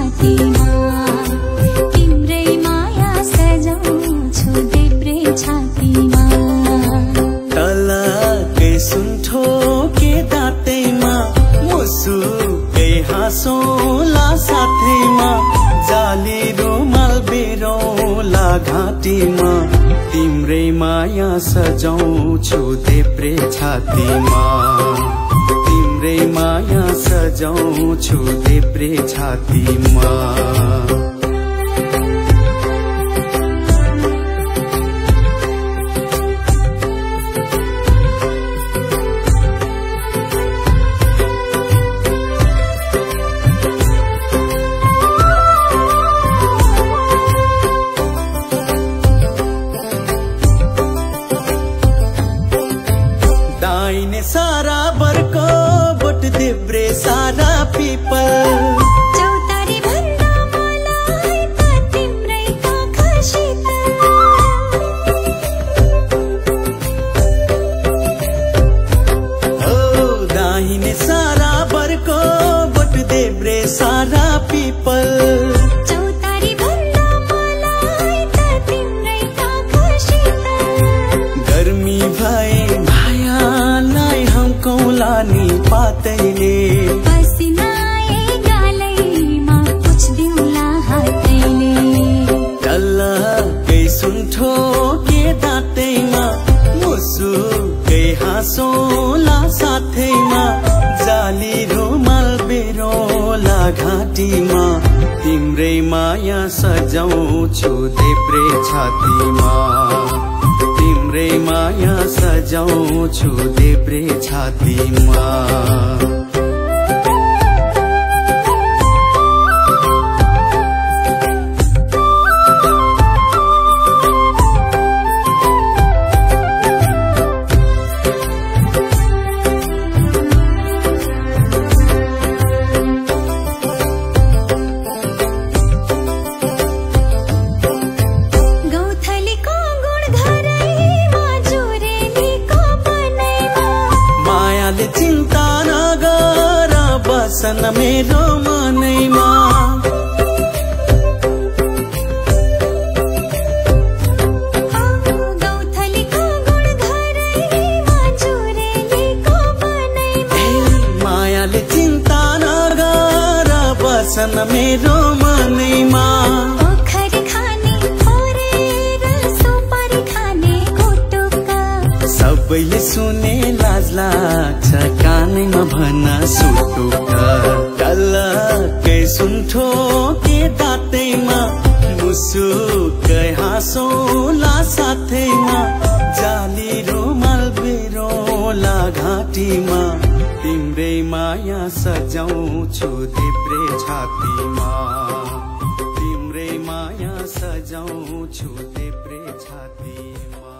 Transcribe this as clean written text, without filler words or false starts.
छातीमा तिम्रै माया सजाउँछु देब्रे छातीमा तलकै सुन्ठो के दाँतैमा मुसुकै हाँसौला साथैमा जाली रुमाल बेरौला घाँटीमा तिम्रै माया सजाउँछु देब्रे छातीमा तिम्रै माया सजाउँछु देब्रे छातीमा दाहिने सारा बर्को बोट देब्रे सारा पिपल चौतारी भन्दा मलाई त तिम्रै आँखा शीतल ओ दाहिने सारा बर्को बोट देब्रे सारा पिपल चौतारी भन्दा मलाई त तिम्रै आँखा शीतल गर्मी भए कौलानी पातैले पसिनाए गालैमा पुछ्दिउँला हातैले तलकै सुन्ठो के दाँतैमा मुसुकै हाँसौला साथैमा जाली रुमाल बेरौला घाँटीमा तिम्रै माया सजाउँछु देब्रे छातीमा तिम्रै माया सजाउँछु देब्रे छातीमा चिन्ता नगर बसन मेरो मनैमा मायाले चिन्ता नगर बसन मेरो मनैमा सबैले सुने लाज लाग्छ कानैमा भन सुटुक तलकै सुन्ठो के दाँतैमा मुसुकै हाँसौला साथैमा जाली रुमाल बेरौला घाँटीमा तिम्रै माया सजाउँछु देब्रे छातीमा तिम्रै माया सजाउँछु देब्रे छातीमा।